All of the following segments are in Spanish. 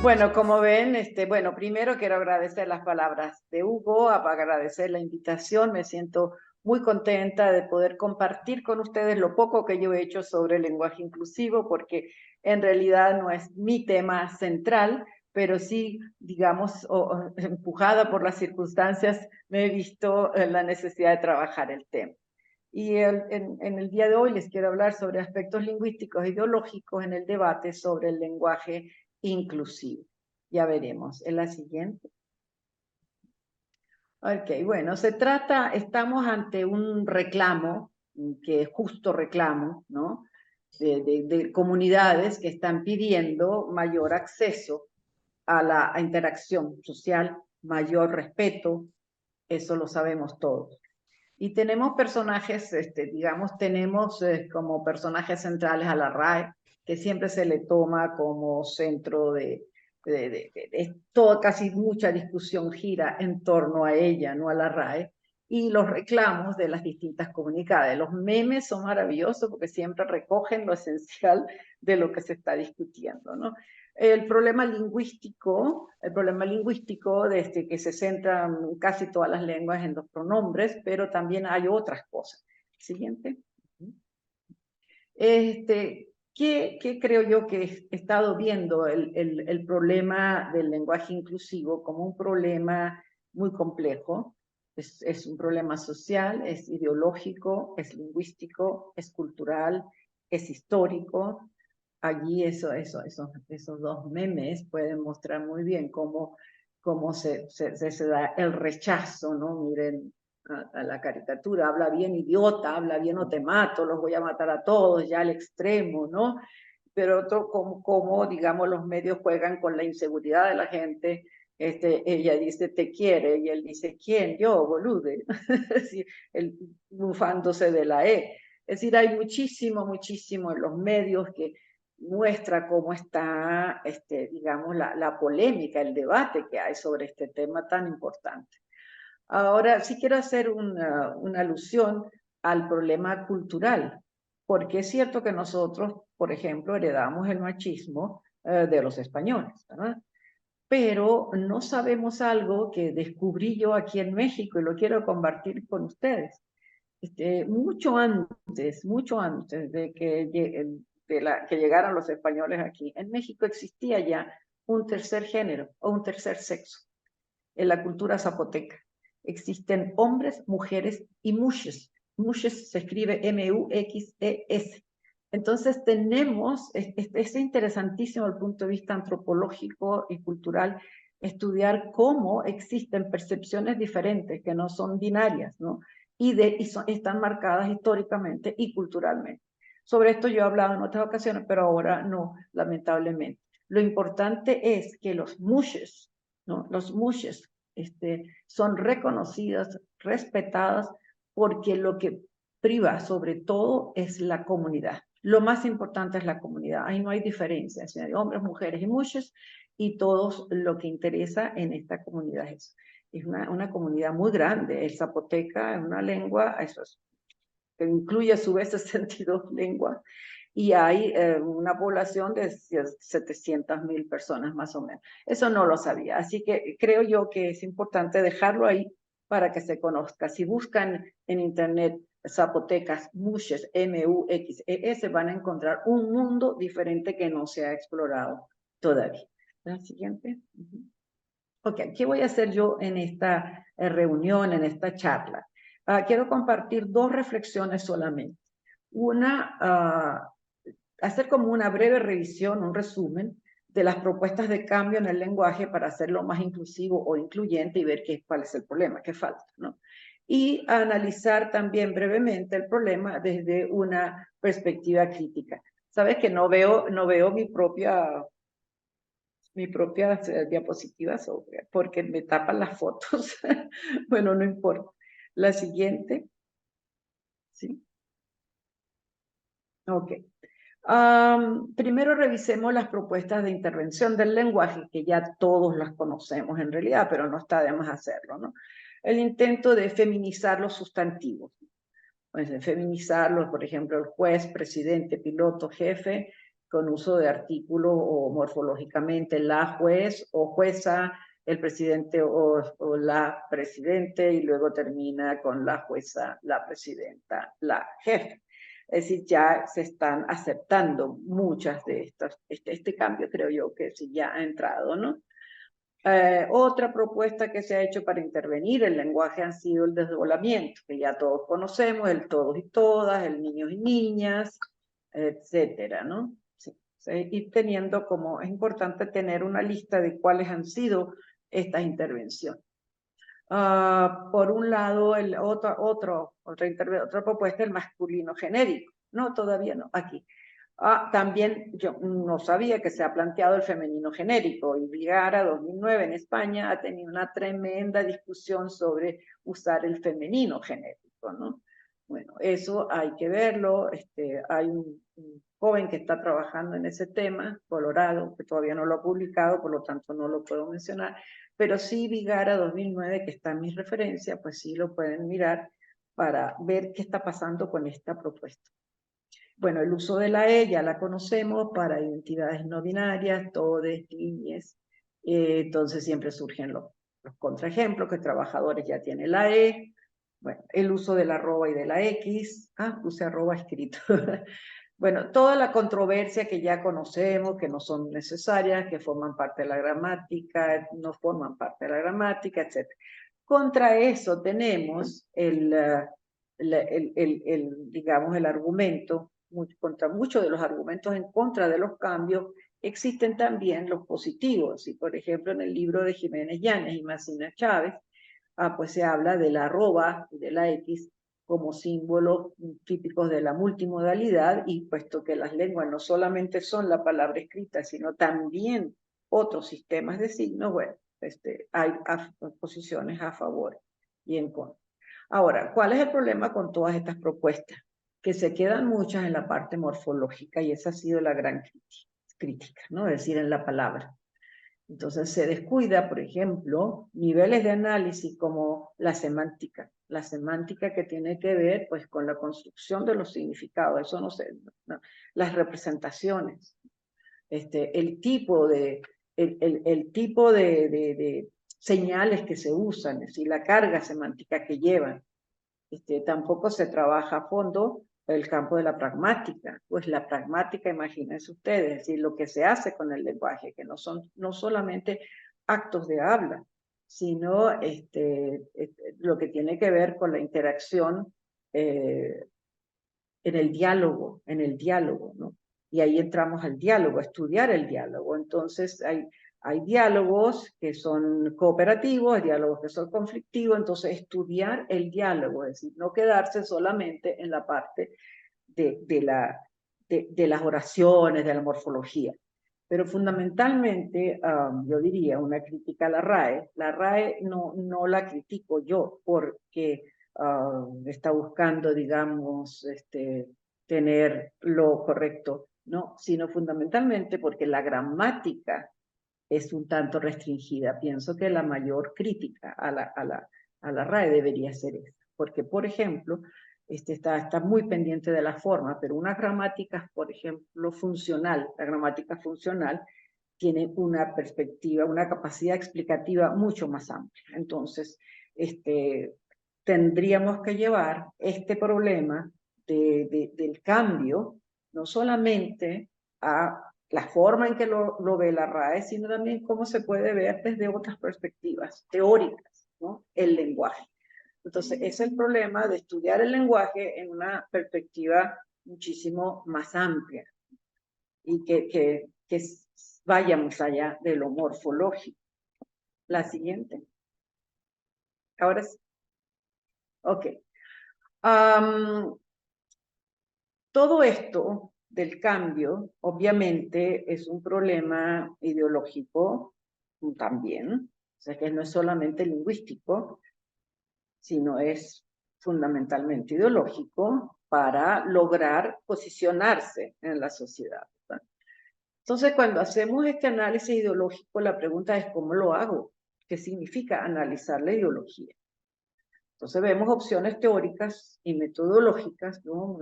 Bueno, como ven, bueno, primero quiero agradecer las palabras de Hugo, agradecer la invitación. Me siento muy contenta de poder compartir con ustedes lo poco que yo he hecho sobre el lenguaje inclusivo, porque en realidad no es mi tema central, pero sí, digamos, empujada por las circunstancias, me he visto la necesidad de trabajar el tema. Y en el día de hoy les quiero hablar sobre aspectos lingüísticos e ideológicos en el debate sobre el lenguaje inclusivo. Ya veremos. En la siguiente. Ok, bueno, estamos ante un reclamo, que es justo reclamo, ¿no? De comunidades que están pidiendo mayor acceso a la interacción social, mayor respeto, eso lo sabemos todos. Y tenemos personajes, digamos, tenemos como personajes centrales a la RAE, que siempre se le toma como centro casi mucha discusión gira en torno a ella, no a la RAE, y los reclamos de las distintas comunidades. Los memes son maravillosos porque siempre recogen lo esencial de lo que se está discutiendo, ¿no? El problema lingüístico que se centra en casi todas las lenguas en los pronombres, pero también hay otras cosas. Siguiente. ¿Qué creo yo que he estado viendo el problema del lenguaje inclusivo como un problema muy complejo? Es un problema social, es ideológico, es lingüístico, es cultural, es histórico. Allí esos dos memes pueden mostrar muy bien cómo se da el rechazo, ¿no? Miren a la caricatura, habla bien idiota, habla bien o te mato, los voy a matar a todos, ya al extremo, ¿no? Pero otro, como digamos, los medios juegan con la inseguridad de la gente. Ella dice, te quiere, y él dice, ¿quién? Yo, bolude. Es decir, bufándose de la E. Es decir, hay muchísimo en los medios que muestra cómo está, digamos, la polémica, el debate que hay sobre este tema tan importante. Ahora, sí quiero hacer una alusión al problema cultural, porque es cierto que nosotros, por ejemplo, heredamos el machismo de los españoles, ¿verdad? Pero no sabemos algo que descubrí yo aquí en México y lo quiero compartir con ustedes. Mucho antes de que llegaran los españoles aquí, en México existía ya un tercer género o un tercer sexo en la cultura zapoteca. Existen hombres, mujeres y muxes. Muxes se escribe M-U-X-E-S. Entonces es interesantísimo desde el punto de vista antropológico y cultural estudiar cómo existen percepciones diferentes que no son binarias, ¿no? Están marcadas históricamente y culturalmente. Sobre esto yo he hablado en otras ocasiones, pero ahora no, lamentablemente. Lo importante es que los mushes, ¿no? Los mushes son reconocidas, respetadas, porque lo que priva sobre todo es la comunidad. Lo más importante es la comunidad. Ahí no hay diferencias, hay hombres, mujeres y mushes, y todos lo que interesa en esta comunidad es una comunidad muy grande. El zapoteca es una lengua, que incluye a su vez 62 lenguas, y hay una población de 700.000 personas más o menos. Eso no lo sabía, así que creo yo que es importante dejarlo ahí para que se conozca. Si buscan en internet zapotecas, mushes, M-U-X-E-S, van a encontrar un mundo diferente que no se ha explorado todavía. La siguiente. Ok, ¿qué voy a hacer yo en esta reunión, en esta charla? Quiero compartir dos reflexiones solamente. Una, hacer como una breve revisión, un resumen de las propuestas de cambio en el lenguaje para hacerlo más inclusivo o incluyente y ver cuál es el problema, qué falta, ¿no? Y analizar también brevemente el problema desde una perspectiva crítica. Sabes que no veo mis propias diapositivas porque me tapan las fotos. Bueno, no importa. La siguiente. ¿Sí? Ok. Primero revisemos las propuestas de intervención del lenguaje, que ya todos las conocemos en realidad, pero no está de más hacerlo, ¿no? El intento de feminizar los sustantivos. Pues de feminizarlos, por ejemplo, el juez, presidente, piloto, jefe, con uso de artículo o morfológicamente la juez o jueza, el presidente o la presidente, y luego termina con la jueza, la presidenta, la jefe. Es decir, ya se están aceptando muchas de estas. Este cambio creo yo que sí ya ha entrado, ¿no? Otra propuesta que se ha hecho para intervenir el lenguaje ha sido el desdoblamiento, que ya todos conocemos, el todos y todas, el niños y niñas, etcétera, ¿no? Sí, ir teniendo como, es importante tener una lista de cuáles han sido estas intervenciones. Por un lado, otra propuesta, el masculino genérico. No, todavía no, aquí. También yo no sabía que se ha planteado el femenino genérico, y Vigara 2009 en España ha tenido una tremenda discusión sobre usar el femenino genérico, ¿no? Bueno, eso hay que verlo. Hay un joven que está trabajando en ese tema, Colorado, que todavía no lo ha publicado, por lo tanto no lo puedo mencionar, pero sí Vigara 2009, que está en mis referencias, pues sí lo pueden mirar para ver qué está pasando con esta propuesta. Bueno, el uso de la E ya la conocemos para identidades no binarias, todes, niñes. Entonces siempre surgen los contraejemplos, que trabajadores ya tienen la E. Bueno, el uso de la arroba y de la X. Puse arroba escrito. Bueno, toda la controversia que ya conocemos, que no son necesarias, que forman parte de la gramática, no forman parte de la gramática, etc. Contra eso tenemos digamos, el argumento, contra muchos de los argumentos en contra de los cambios, existen también los positivos. Y por ejemplo, en el libro de Jiménez Llanes y Macina Chávez, pues se habla de la arroba y de la X como símbolos típicos de la multimodalidad, y puesto que las lenguas no solamente son la palabra escrita, sino también otros sistemas de signos, bueno, hay posiciones a favor y en contra. Ahora, ¿cuál es el problema con todas estas propuestas? Que se quedan muchas en la parte morfológica, y esa ha sido la gran crítica, ¿no? Es decir, en la palabra. Entonces se descuida, por ejemplo, niveles de análisis como la semántica que tiene que ver pues con la construcción de los significados, eso no sé, no, las representaciones, el tipo de señales que se usan, es decir, la carga semántica que llevan. Tampoco se trabaja a fondo el campo de la pragmática. Pues la pragmática, imagínense ustedes, es decir, lo que se hace con el lenguaje, que no solamente actos de habla, sino lo que tiene que ver con la interacción en el diálogo, ¿no? Y ahí entramos al diálogo, a estudiar el diálogo. Entonces hay diálogos que son cooperativos, hay diálogos que son conflictivos, entonces estudiar el diálogo, es decir, no quedarse solamente en la parte de las oraciones, de la morfología. Pero fundamentalmente, yo diría, una crítica a la RAE. La RAE no la critico yo porque está buscando, digamos, tener lo correcto, no, sino fundamentalmente porque la gramática es un tanto restringida. Pienso que la mayor crítica a la RAE debería ser esa, porque, por ejemplo, está muy pendiente de la forma, pero una gramática, por ejemplo, funcional, la gramática funcional tiene una perspectiva, una capacidad explicativa mucho más amplia. Entonces, tendríamos que llevar este problema del cambio, no solamente a la forma en que lo ve la RAE, sino también cómo se puede ver desde otras perspectivas teóricas, ¿no? El lenguaje. Entonces, ese es el problema de estudiar el lenguaje en una perspectiva muchísimo más amplia y que vaya más allá de lo morfológico. La siguiente. Ahora sí. Ok. Todo esto del cambio, obviamente, es un problema ideológico también. O sea, que no es solamente lingüístico, sino es fundamentalmente ideológico para lograr posicionarse en la sociedad. Entonces, cuando hacemos este análisis ideológico, la pregunta es ¿cómo lo hago? ¿Qué significa analizar la ideología? Entonces vemos opciones teóricas y metodológicas, ¿no?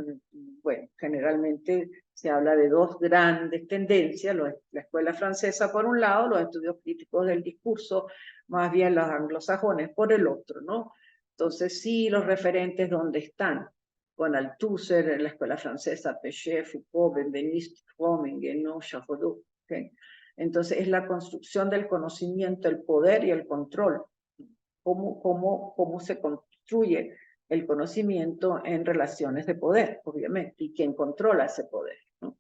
Bueno, generalmente se habla de dos grandes tendencias, la escuela francesa por un lado, los estudios críticos del discurso, más bien los anglosajones por el otro, ¿no? Entonces sí, los referentes donde están, con Althusser en la escuela francesa, Péchet, Foucault, Benveniste, Fromm, Guénon, Charcot, ¿okay? Entonces es la construcción del conocimiento, el poder y el control. Cómo se construye el conocimiento en relaciones de poder, obviamente, y quién controla ese poder, ¿no?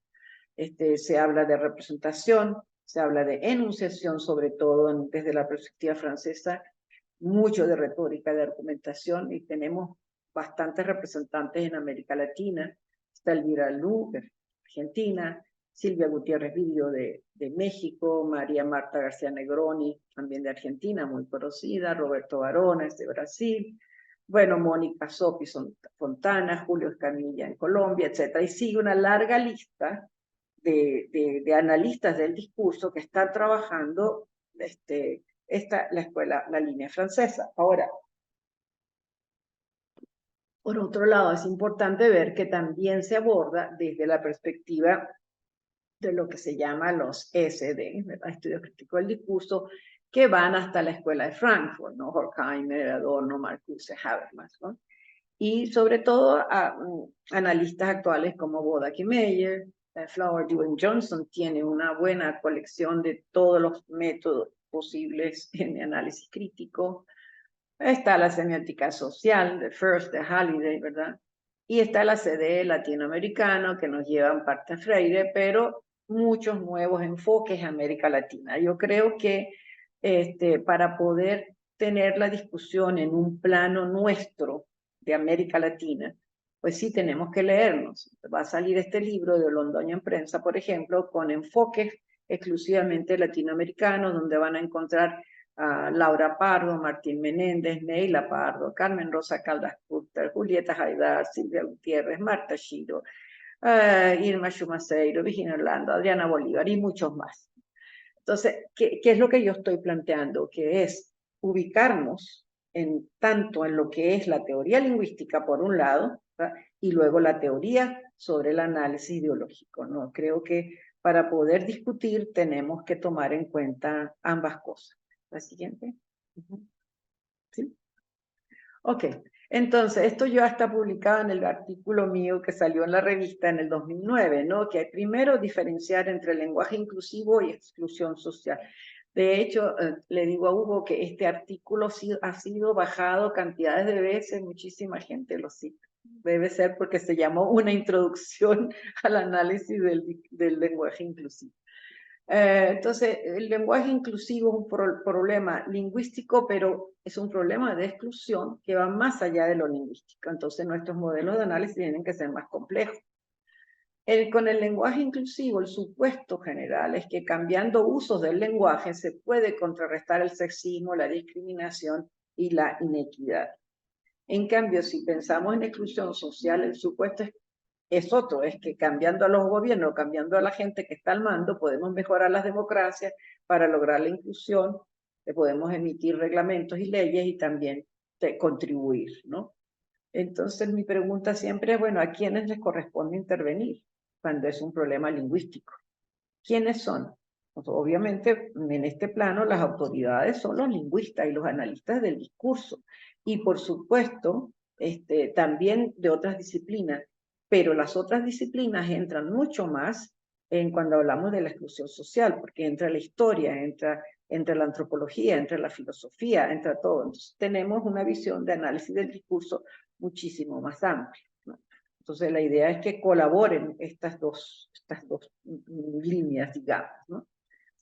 Se habla de representación, se habla de enunciación, sobre todo desde la perspectiva francesa, mucho de retórica, de argumentación, y tenemos bastantes representantes en América Latina. Está Elvira Luque, Argentina, Silvia Gutiérrez Vidio de México, María Marta García Negroni, también de Argentina, muy conocida, Roberto Barones de Brasil, bueno, Mónica Sopi Fontana, Julio Escamilla en Colombia, etc. Y sigue una larga lista de analistas del discurso que están trabajando la escuela, la línea francesa. Ahora, por otro lado, es importante ver que también se aborda desde la perspectiva de lo que se llama los SD, ¿verdad? Estudios críticos del discurso, que van hasta la escuela de Frankfurt, ¿no? Horkheimer, Adorno, Marcuse, Habermas, ¿no? Y sobre todo analistas actuales como Bodak y Meyer, Flower Dewey Johnson tiene una buena colección de todos los métodos posibles en análisis crítico. Está la semiótica social de First, de Halliday, ¿verdad? Y está la CD latinoamericano que nos lleva en parte a Freire, pero muchos nuevos enfoques a América Latina. Yo creo que para poder tener la discusión en un plano nuestro de América Latina, pues sí tenemos que leernos. Va a salir este libro de Londoño en Prensa, por ejemplo, con enfoques exclusivamente latinoamericanos, donde van a encontrar a Laura Pardo, Martín Menéndez, Neila Pardo, Carmen Rosa Caldas Putter, Julieta Haidar, Silvia Gutiérrez, Marta Shiro, Irma Shumaceiro, Virginia Orlando, Adriana Bolívar y muchos más. Entonces, ¿qué es lo que yo estoy planteando? Que es ubicarnos tanto en lo que es la teoría lingüística por un lado, ¿verdad? Y luego la teoría sobre el análisis ideológico, ¿no? Creo que para poder discutir tenemos que tomar en cuenta ambas cosas. La siguiente. ¿Sí? Ok, entonces esto ya está publicado en el artículo mío que salió en la revista en el 2009, ¿no? Que hay primero diferenciar entre lenguaje inclusivo y exclusión social. De hecho, le digo a Hugo que este artículo ha sido bajado cantidades de veces, muchísima gente lo cita. Debe ser porque se llamó una introducción al análisis del lenguaje inclusivo. Entonces, el lenguaje inclusivo es un problema lingüístico, pero es un problema de exclusión que va más allá de lo lingüístico. Entonces, nuestros modelos de análisis tienen que ser más complejos. Con el lenguaje inclusivo, el supuesto general es que cambiando usos del lenguaje se puede contrarrestar el sexismo, la discriminación y la inequidad. En cambio, si pensamos en exclusión social, el supuesto es otro, es que cambiando a los gobiernos, cambiando a la gente que está al mando, podemos mejorar las democracias para lograr la inclusión, podemos emitir reglamentos y leyes y también contribuir, ¿no? Entonces mi pregunta siempre es, bueno, ¿a quiénes les corresponde intervenir cuando es un problema lingüístico? ¿Quiénes son? Pues, obviamente, en este plano, las autoridades son los lingüistas y los analistas del discurso. Y, por supuesto, también de otras disciplinas. Pero las otras disciplinas entran mucho más en cuando hablamos de la exclusión social, porque entra la historia, entra la antropología, entra la filosofía, entra todo. Entonces, tenemos una visión de análisis del discurso muchísimo más amplia, ¿no? Entonces, la idea es que colaboren estas dos líneas, digamos, ¿no?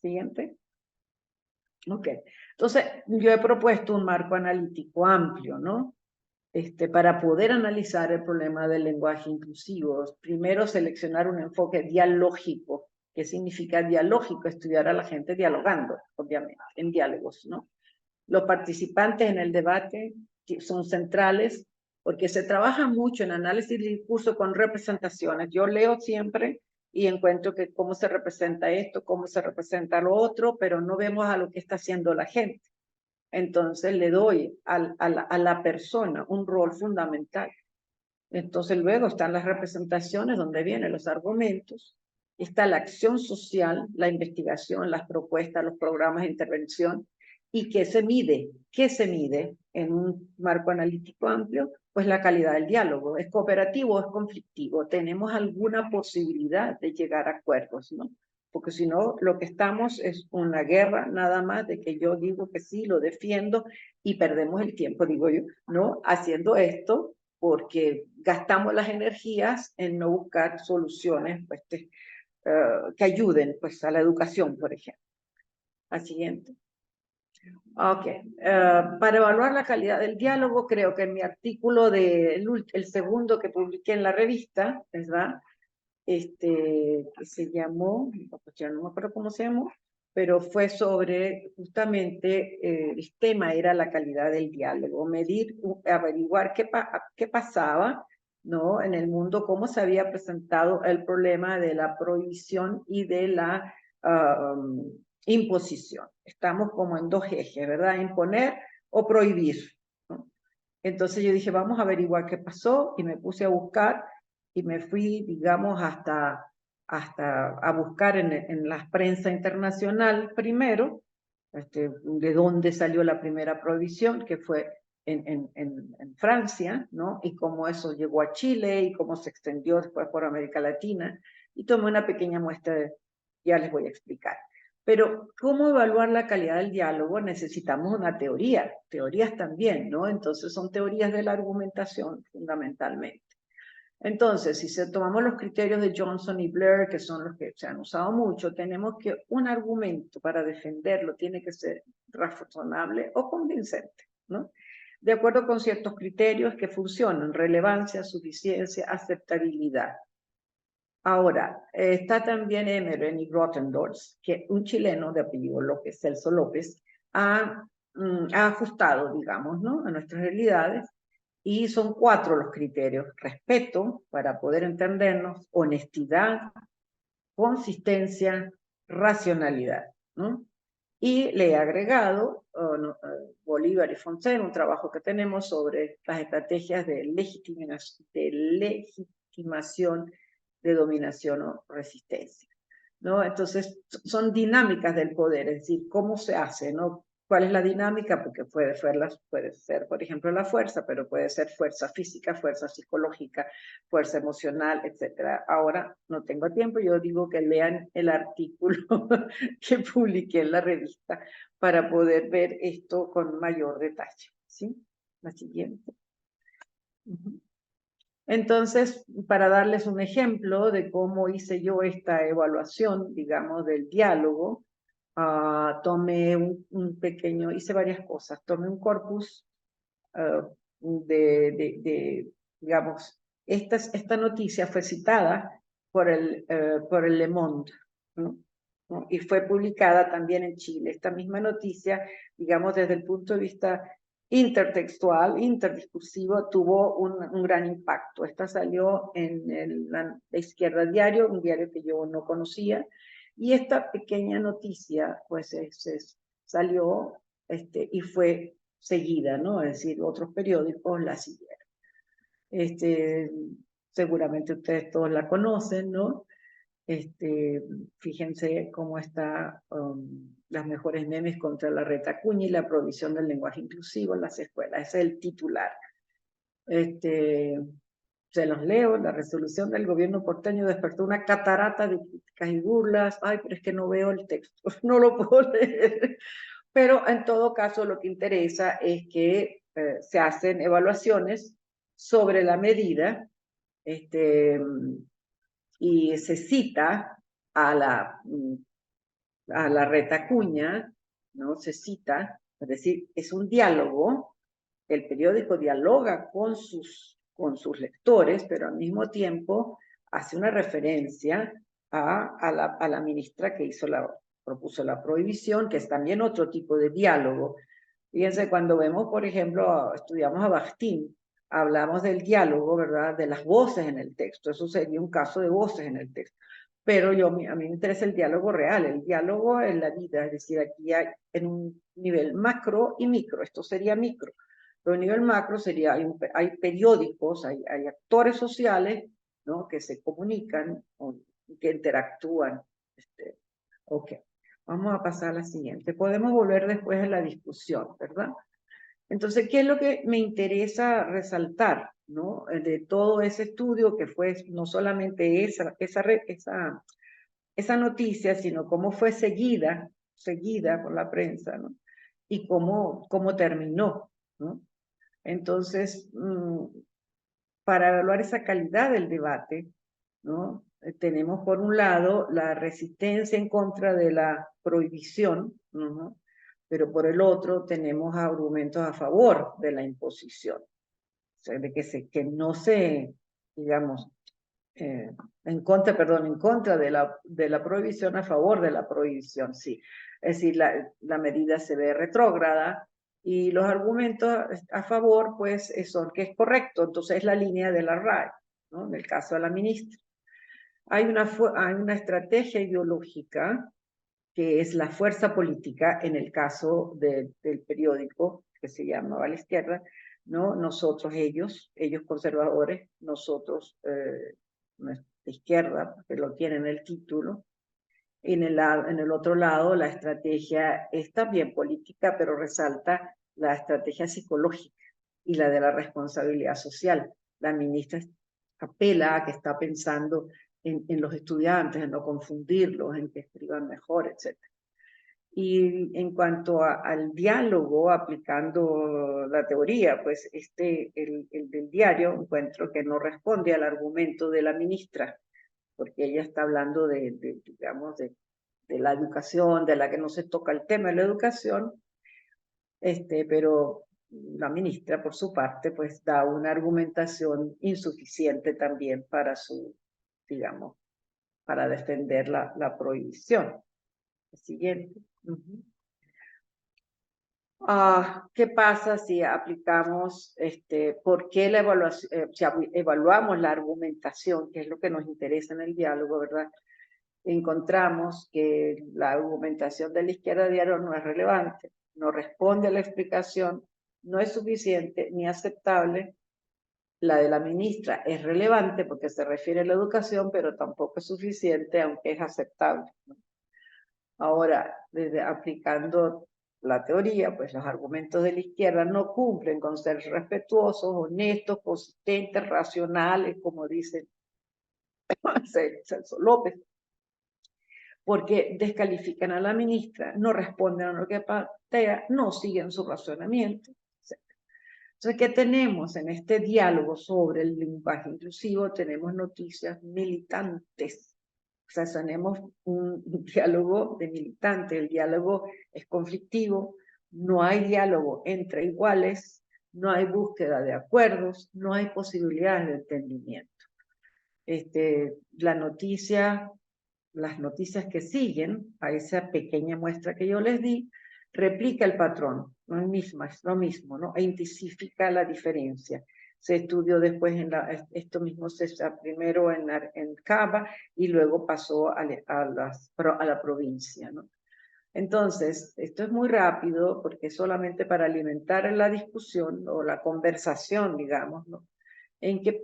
Siguiente. Ok. Entonces, yo he propuesto un marco analítico amplio, ¿no? Para poder analizar el problema del lenguaje inclusivo. Primero, seleccionar un enfoque dialógico. ¿Qué significa dialógico? Estudiar a la gente dialogando, obviamente, en diálogos, ¿no? Los participantes en el debate son centrales porque se trabaja mucho en análisis del discurso con representaciones. Yo leo siempre y encuentro que cómo se representa esto, cómo se representa lo otro, pero no vemos a lo que está haciendo la gente. entonces le doy a la persona un rol fundamental. Entonces luego están las representaciones donde vienen los argumentos, está la acción social, la investigación, las propuestas, los programas de intervención, y ¿qué se mide? ¿Qué se mide en un marco analítico amplio? Pues la calidad del diálogo. ¿Es cooperativo o es conflictivo? ¿Tenemos alguna posibilidad de llegar a acuerdos, no? Porque si no, lo que estamos es una guerra nada más de que yo digo que sí, lo defiendo y perdemos el tiempo, digo yo, ¿no? Haciendo esto porque gastamos las energías en no buscar soluciones pues, que ayuden pues, a la educación, por ejemplo. Al siguiente. Ok. Para evaluar la calidad del diálogo, creo que en mi artículo el segundo que publiqué en la revista, ¿verdad? Que se llamó, ya no me acuerdo cómo se llamó, pero fue sobre justamente el tema era la calidad del diálogo, medir, averiguar qué pasaba, ¿no? En el mundo, cómo se había presentado el problema de la prohibición y de la imposición. Estamos como en dos ejes, ¿verdad? Imponer o prohibir, ¿no? Entonces yo dije, vamos a averiguar qué pasó y me puse a buscar y me fui, digamos, hasta a buscar en la prensa internacional primero, de dónde salió la primera prohibición, que fue en Francia, ¿no? Y cómo eso llegó a Chile y cómo se extendió después por América Latina. Y tomé una pequeña muestra, ya les voy a explicar. Pero, ¿cómo evaluar la calidad del diálogo? Necesitamos una teoría, teorías también, ¿no? Entonces son teorías de la argumentación, fundamentalmente. Entonces, si tomamos los criterios de Johnson y Blair, que son los que se han usado mucho, tenemos que un argumento para defenderlo tiene que ser razonable o convincente, ¿no? De acuerdo con ciertos criterios que funcionan, relevancia, suficiencia, aceptabilidad. Ahora, está también Emeren y Grotendorf, que un chileno de apellido López, Celso López, ha ajustado, digamos, ¿no? A nuestras realidades, y son 4 los criterios: respeto, para poder entendernos, honestidad, consistencia, racionalidad, ¿no? Y le he agregado Bolívar y Fontaine, un trabajo que tenemos sobre las estrategias de legitimación de dominación o resistencia, ¿no? Entonces, son dinámicas del poder, es decir, cómo se hace, ¿no? ¿Cuál es la dinámica? Porque puede ser, por ejemplo, la fuerza, pero puede ser fuerza física, fuerza psicológica, fuerza emocional, etc. Ahora no tengo tiempo, yo digo que lean el artículo que publiqué en la revista para poder ver esto con mayor detalle, ¿sí? La siguiente. Entonces, para darles un ejemplo de cómo hice yo esta evaluación, digamos, del diálogo, tomé hice varias cosas. Tomé un corpus digamos, esta noticia fue citada por el Le Monde, ¿no? Y fue publicada también en Chile. Esta misma noticia, digamos, desde el punto de vista intertextual, interdiscursivo, tuvo un gran impacto. Esta salió en La Izquierda Diario, un diario que yo no conocía, y esta pequeña noticia, pues, salió y fue seguida, ¿no? Es decir, otros periódicos la siguieron. Seguramente ustedes todos la conocen, ¿no? Fíjense cómo está las mejores memes contra la retacuña y la provisión del lenguaje inclusivo en las escuelas. Ese es el titular. Se los leo. La resolución del gobierno porteño despertó una catarata de críticas y burlas. Ay, pero es que no veo el texto, no lo puedo leer. Pero en todo caso lo que interesa es que se hacen evaluaciones sobre la medida y se cita a la retacuña, ¿no? Se cita, es decir, es un diálogo, el periódico dialoga con sus lectores, pero al mismo tiempo hace una referencia a la ministra que propuso la prohibición, que es también otro tipo de diálogo. Fíjense, cuando vemos, por ejemplo, estudiamos a Bakhtin, hablamos del diálogo, ¿verdad? De las voces en el texto. Eso sería un caso de voces en el texto. pero a mí me interesa el diálogo real, el diálogo en la vida, es decir, aquí hay en un nivel macro y micro, esto sería micro, pero a nivel macro sería, hay periódicos, hay actores sociales, ¿no? Que se comunican, que interactúan. Ok, vamos a pasar a la siguiente. Podemos volver después a la discusión, ¿verdad? Entonces, ¿qué es lo que me interesa resaltar, ¿no? De todo ese estudio que fue no solamente esa noticia, sino cómo fue seguida por la prensa, ¿no? Y cómo terminó, ¿no? Entonces, para evaluar esa calidad del debate, ¿no? Tenemos por un lado la resistencia en contra de la prohibición, ¿no? Pero por el otro tenemos argumentos a favor de la imposición, o sea, de que no se, digamos, en contra de la prohibición, a favor de la prohibición, sí. Es decir, la medida se ve retrógrada y los argumentos a favor, pues, son que es correcto. Entonces, es la línea de la RAE, ¿no? En el caso de la ministra. Hay una estrategia ideológica que es la fuerza política, en el caso del periódico que se llamaba La Izquierda, ¿no? Nosotros, ellos conservadores, nosotros, nuestra izquierda, que lo tienen el título. En el otro lado, la estrategia es también política, pero resalta la estrategia psicológica y la de la responsabilidad social. La ministra apela a que está pensando en los estudiantes, en no confundirlos, en que escriban mejor, etc. Y en cuanto al diálogo, aplicando la teoría, pues el del diario, encuentro que no responde al argumento de la ministra, porque ella está hablando digamos, de la educación, de la que no se toca el tema de la educación, pero la ministra, por su parte, pues da una argumentación insuficiente también para digamos, para defender la prohibición. El siguiente. ¿Qué pasa si aplicamos, por qué la evaluación, si evaluamos la argumentación, que es lo que nos interesa en el diálogo, ¿verdad? Encontramos que la argumentación de la izquierda diario no es relevante, no responde a la explicación, no es suficiente ni aceptable. La de la ministra es relevante porque se refiere a la educación, pero tampoco es suficiente, aunque es aceptable, ¿no? Ahora, aplicando la teoría, pues los argumentos de la izquierda no cumplen con ser respetuosos, honestos, consistentes, racionales, como dice Celso López, porque descalifican a la ministra, no responden a lo que plantea, no siguen su razonamiento, etc. Entonces, ¿qué tenemos en este diálogo sobre el lenguaje inclusivo? Tenemos noticias militantes. O sea, tenemos un diálogo de militantes. El diálogo es conflictivo, no hay diálogo entre iguales, no hay búsqueda de acuerdos, no hay posibilidades de entendimiento. Las noticias que siguen a esa pequeña muestra que yo les di, replica el patrón, no es lo mismo, ¿no? E intensifica la diferencia. Se estudió después esto mismo primero en Cava y luego pasó a la provincia, ¿no? Entonces, esto es muy rápido porque es solamente para alimentar la discusión o la conversación, digamos, ¿no? ¿Qué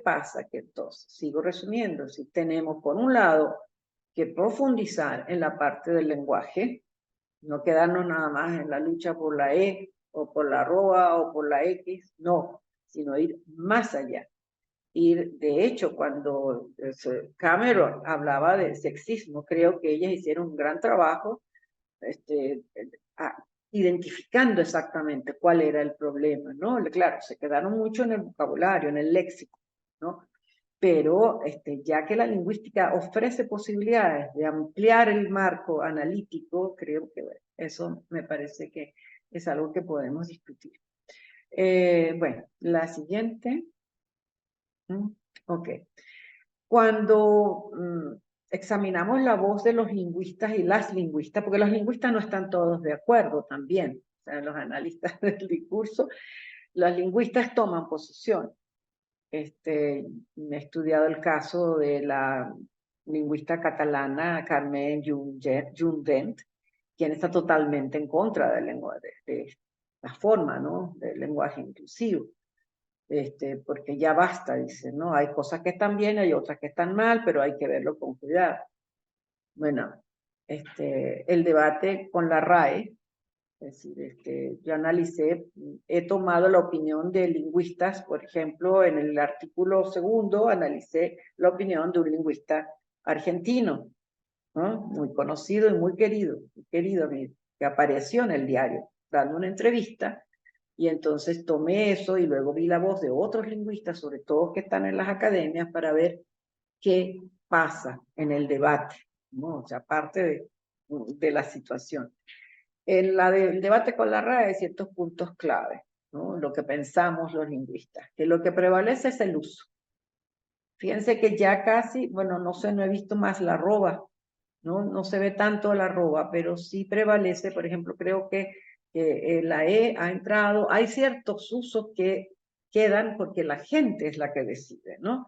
pasa? Que entonces, sigo resumiendo, si tenemos por un lado que profundizar en la parte del lenguaje, no quedarnos nada más en la lucha por la E o por la arroba o por la X, no, sino ir más allá. De hecho, cuando Cameron hablaba de sexismo, creo que ellas hicieron un gran trabajo identificando exactamente cuál era el problema, ¿no? Claro, se quedaron mucho en el vocabulario, en el léxico, ¿no? Pero ya que la lingüística ofrece posibilidades de ampliar el marco analítico, creo que eso me parece que es algo que podemos discutir. Bueno, la siguiente. Ok. Cuando examinamos la voz de los lingüistas y las lingüistas, porque los lingüistas no están todos de acuerdo también, o sea, los analistas del discurso, los lingüistas toman posición. He estudiado el caso de la lingüista catalana, Carmen Junyent, quien está totalmente en contra del lenguaje, de la forma, ¿no?, del lenguaje inclusivo. Porque ya basta, dice, ¿no? Hay cosas que están bien, hay otras que están mal, pero hay que verlo con cuidado. Bueno, el debate con la RAE, es decir, yo analicé, he tomado la opinión de lingüistas, por ejemplo, en el artículo 2 analicé la opinión de un lingüista argentino, ¿no?, muy conocido y muy querido que apareció en el diario dando una entrevista, y entonces tomé eso y luego vi la voz de otros lingüistas, sobre todo que están en las academias, para ver qué pasa en el debate, ¿no? O sea, aparte de la situación. En el debate con la RAE hay ciertos puntos clave, ¿no?, lo que pensamos los lingüistas, que lo que prevalece es el uso. Fíjense que ya casi, bueno, no sé, no he visto más la arroba, no se ve tanto la arroba, pero sí prevalece, por ejemplo, creo que la E ha entrado, hay ciertos usos que quedan porque la gente es la que decide, ¿no?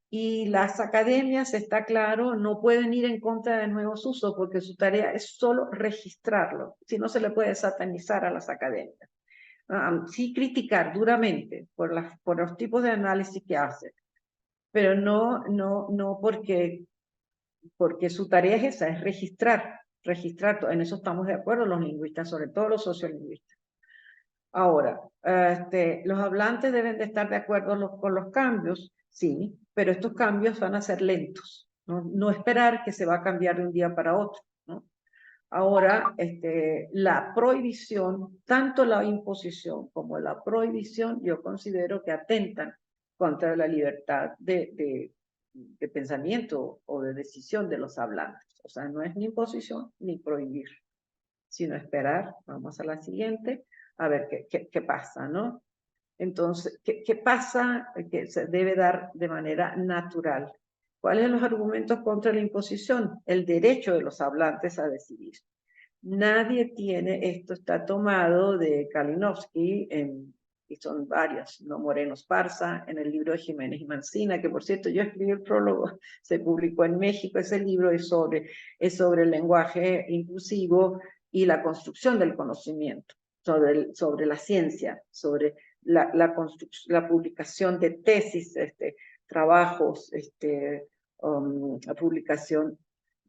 Y las academias, está claro, no pueden ir en contra de nuevos usos porque su tarea es solo registrarlo, si no se le puede satanizar a las academias. Sí criticar duramente por los tipos de análisis que hacen, pero no porque su tarea es esa, es registrar, en eso estamos de acuerdo los lingüistas, sobre todo los sociolingüistas. Ahora, los hablantes deben de estar de acuerdo con los cambios, sí, pero estos cambios van a ser lentos, no esperar que se va a cambiar de un día para otro, ¿no? Ahora, la prohibición, tanto la imposición como la prohibición, yo considero que atentan contra la libertad de pensamiento o de decisión de los hablantes. O sea, no es ni imposición ni prohibir, sino esperar. Vamos a la siguiente, a ver qué pasa, ¿no? Entonces, ¿qué pasa? Que se debe dar de manera natural. ¿Cuáles son los argumentos contra la imposición? El derecho de los hablantes a decidir. Nadie tiene, esto está tomado de Kalinowski, y son varios, ¿no? Moreno Esparza, en el libro de Jiménez y Mancina, que por cierto yo escribí el prólogo, se publicó en México, ese libro es sobre el lenguaje inclusivo y la construcción del conocimiento, sobre la ciencia, sobre la publicación de tesis, trabajos, publicación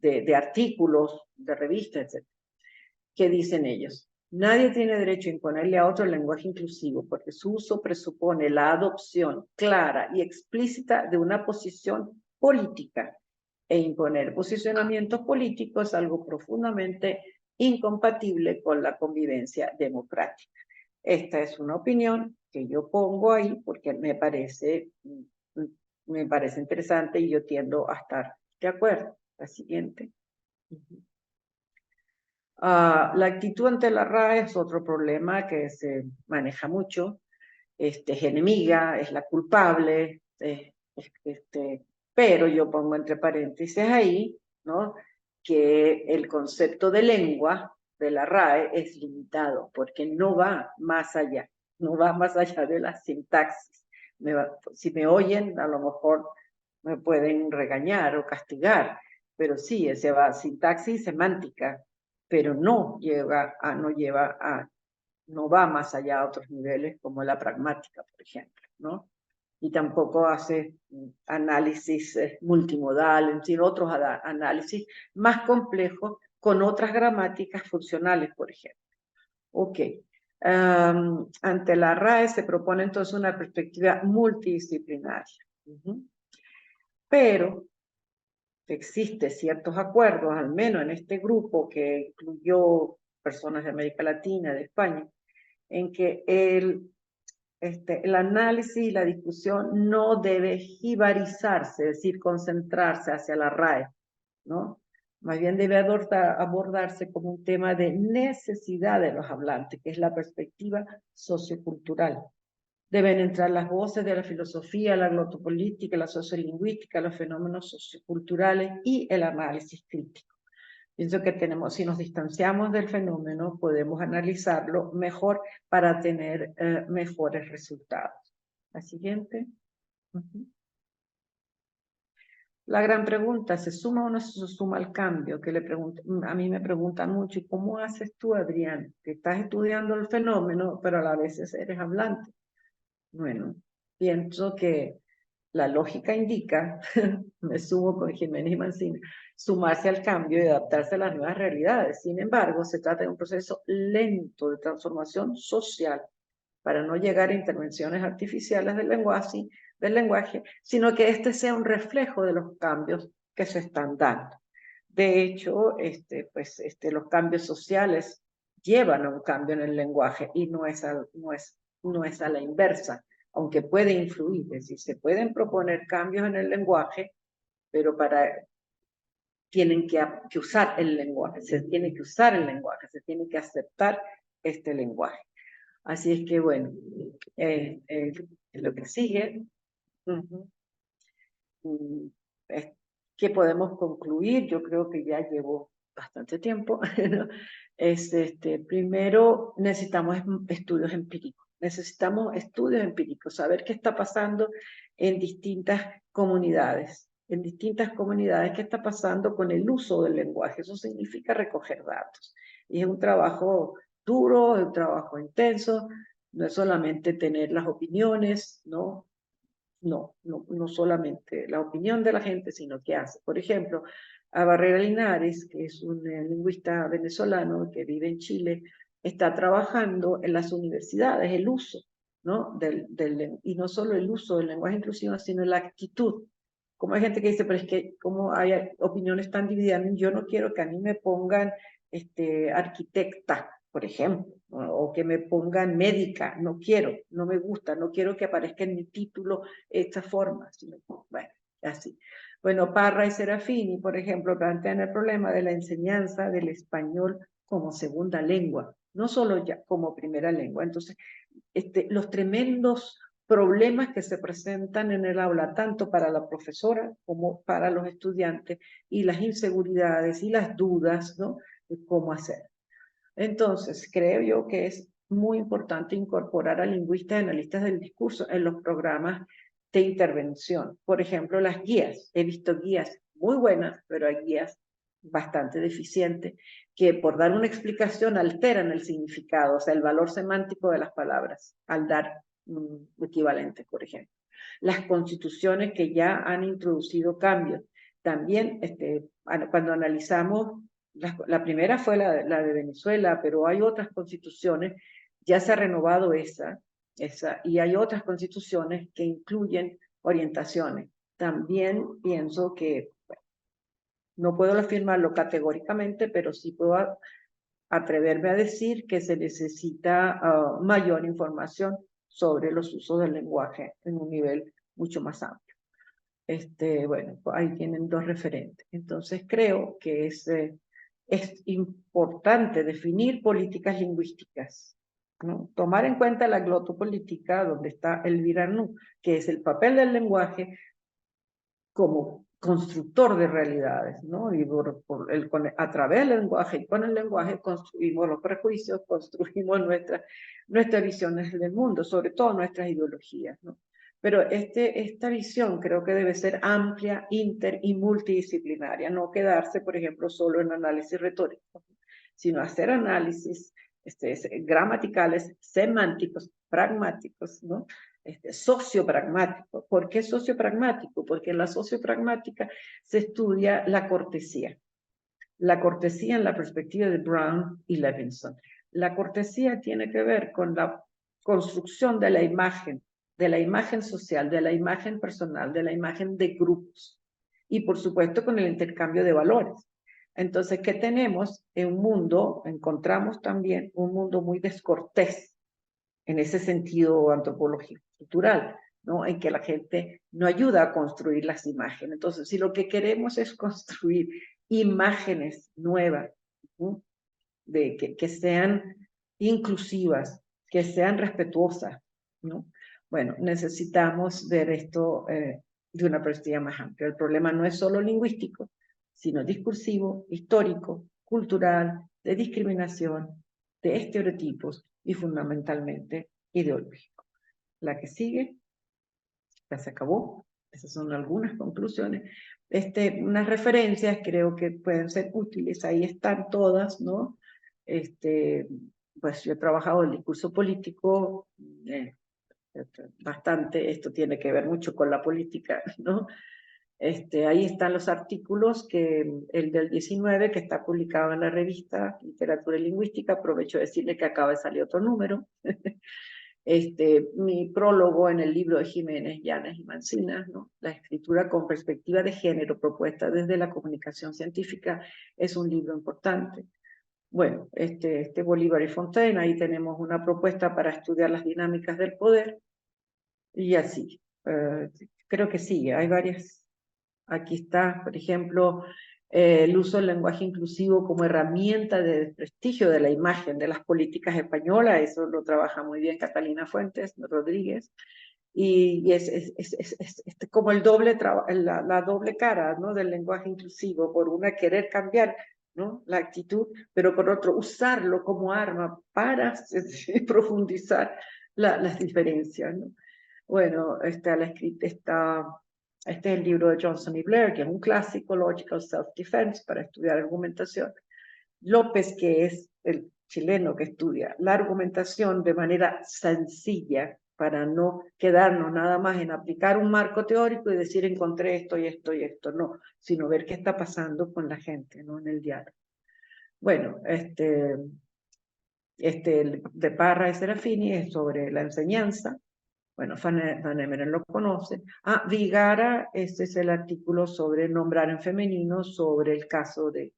de artículos, de revistas, etc. ¿Qué dicen ellos? Nadie tiene derecho a imponerle a otro el lenguaje inclusivo porque su uso presupone la adopción clara y explícita de una posición política, e imponer posicionamientos políticos es algo profundamente incompatible con la convivencia democrática. Esta es una opinión que yo pongo ahí porque me parece interesante y yo tiendo a estar de acuerdo. La siguiente. La actitud ante la RAE es otro problema que se maneja mucho. Es enemiga, es la culpable, pero yo pongo entre paréntesis ahí, ¿no?, que el concepto de lengua de la RAE es limitado, porque no va más allá de la sintaxis. Si me oyen, a lo mejor me pueden regañar o castigar, pero sí, ese va sintaxis semántica, pero no va más allá a otros niveles como la pragmática, por ejemplo, ¿no? Y tampoco hace análisis multimodal, sino otros análisis más complejos con otras gramáticas funcionales, por ejemplo. Ok. Ante la RAE se propone entonces una perspectiva multidisciplinaria. Pero existen ciertos acuerdos, al menos en este grupo que incluyó personas de América Latina, de España, en que el análisis y la discusión no debe jibarizarse, es decir, concentrarse hacia la RAE, ¿no? Más bien debe abordarse como un tema de necesidad de los hablantes, que es la perspectiva sociocultural. Deben entrar las voces de la filosofía, la glotopolítica, la sociolingüística, los fenómenos socioculturales y el análisis crítico. Pienso que si nos distanciamos del fenómeno, podemos analizarlo mejor para tener mejores resultados. La siguiente. La gran pregunta, ¿se suma o no se suma al cambio? Que a mí me preguntan mucho, ¿y cómo haces tú, Adrián? Que estás estudiando el fenómeno, pero a la vez eres hablante. Bueno, pienso que la lógica indica, me sumo con Jiménez y Mancini, sumarse al cambio y adaptarse a las nuevas realidades. Sin embargo, se trata de un proceso lento de transformación social para no llegar a intervenciones artificiales del lenguaje, sino que este sea un reflejo de los cambios que se están dando. De hecho, los cambios sociales llevan a un cambio en el lenguaje y no es a la inversa, aunque puede influir. Es decir, se pueden proponer cambios en el lenguaje, pero tienen que usar el lenguaje, se tiene que usar el lenguaje, se tiene que aceptar este lenguaje. Así es que, bueno, lo que sigue, es que podemos concluir, yo creo que ya llevo bastante tiempo, ¿no? Primero necesitamos estudios empíricos, saber qué está pasando en distintas comunidades, qué está pasando con el uso del lenguaje. Eso significa recoger datos. Y es un trabajo duro, es un trabajo intenso, no es solamente tener las opiniones, ¿no? No solamente la opinión de la gente, sino qué hace. Por ejemplo, a Barrera Linares, que es un lingüista venezolano que vive en Chile, está trabajando en las universidades el uso, ¿no? Y no solo el uso del lenguaje inclusivo, sino la actitud. Como hay gente que dice, pero es que como hay opiniones tan divididas, yo no quiero que a mí me pongan arquitecta, por ejemplo, o que me pongan médica, no quiero, no me gusta, no quiero que aparezca en mi título esta forma, sino, bueno, así. Bueno, Parra y Serafini, por ejemplo, plantean el problema de la enseñanza del español como segunda lengua, no solo ya como primera lengua. Entonces, los tremendos problemas que se presentan en el aula, tanto para la profesora como para los estudiantes, y las inseguridades y las dudas, ¿no? De cómo hacer. Entonces, creo yo que es muy importante incorporar a lingüistas y analistas del discurso en los programas de intervención. Por ejemplo, las guías. He visto guías muy buenas, pero hay guías bastante deficientes que por dar una explicación alteran el significado, o sea, el valor semántico de las palabras, al dar equivalentes, por ejemplo. Las constituciones que ya han introducido cambios. También, cuando analizamos la primera fue la de Venezuela, pero hay otras constituciones, ya se ha renovado esa, y hay otras constituciones que incluyen orientaciones. También pienso que, bueno, no puedo afirmarlo categóricamente, pero sí puedo atreverme a decir que se necesita mayor información sobre los usos del lenguaje en un nivel mucho más amplio. Bueno, ahí tienen dos referentes. Entonces creo que es importante definir políticas lingüísticas, ¿no? Tomar en cuenta la glotopolítica, donde está Elvira Nu, que es el papel del lenguaje como constructor de realidades, ¿no? Y a través del lenguaje y con el lenguaje construimos los prejuicios, construimos nuestras visiones del mundo, sobre todo nuestras ideologías, ¿no? Pero esta visión creo que debe ser amplia, inter y multidisciplinaria, no quedarse, por ejemplo, solo en análisis retórico, sino hacer análisis gramaticales, semánticos, pragmáticos, ¿no? Sociopragmático. ¿Por qué sociopragmático? Porque en la sociopragmática se estudia la cortesía. La cortesía en la perspectiva de Brown y Levinson. La cortesía tiene que ver con la construcción de la imagen social, de la imagen personal, de la imagen de grupos. Y por supuesto con el intercambio de valores. Entonces, ¿qué tenemos? En un mundo, encontramos también un mundo muy descortés, en ese sentido antropológico, cultural, ¿no? En que la gente no ayuda a construir las imágenes. Entonces, si lo que queremos es construir imágenes nuevas, ¿no? que sean inclusivas, que sean respetuosas, ¿no? Bueno, necesitamos ver esto de una perspectiva más amplia. El problema no es solo lingüístico, sino discursivo, histórico, cultural, de discriminación, de estereotipos y fundamentalmente ideológico. La que sigue, ya se acabó. Esas son algunas conclusiones. Unas referencias creo que pueden ser útiles, ahí están todas, ¿no? Pues yo he trabajado el discurso político bastante, esto tiene que ver mucho con la política, ¿no? Ahí están los artículos, el del 19, que está publicado en la revista Literatura y Lingüística, aprovecho de decirle que acaba de salir otro número. Mi prólogo en el libro de Jiménez, Llanes y Mancinas, ¿no? La escritura con perspectiva de género propuesta desde la comunicación científica, es un libro importante. Bueno, Bolívar y Fontaine, ahí tenemos una propuesta para estudiar las dinámicas del poder, y así. Creo que sí, hay varias. Aquí está, por ejemplo, el uso del lenguaje inclusivo como herramienta de desprestigio de la imagen de las políticas españolas, eso lo trabaja muy bien Catalina Fuentes Rodríguez, y es como el la doble cara, ¿no? Del lenguaje inclusivo, por una querer cambiar, ¿no? La actitud, pero por otro usarlo como arma para profundizar las diferencias, ¿no? Bueno, este es el libro de Johnson y Blair, que es un clásico, Logical Self-Defense, para estudiar argumentación. López, que es el chileno que estudia la argumentación de manera sencilla, para no quedarnos nada más en aplicar un marco teórico y decir encontré esto y esto y esto, no, sino ver qué está pasando con la gente, ¿no? En el diálogo. Bueno, de Parra y Serafini es sobre la enseñanza. Bueno, Van Emeren lo conoce. Vigara, este es el artículo sobre nombrar en femenino, sobre el caso de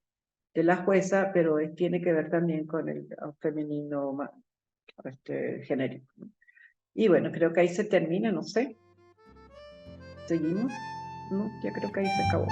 la jueza, pero tiene que ver también con el femenino genérico. Y bueno, creo que ahí se termina, no sé. ¿Seguimos? No, ya creo que ahí se acabó.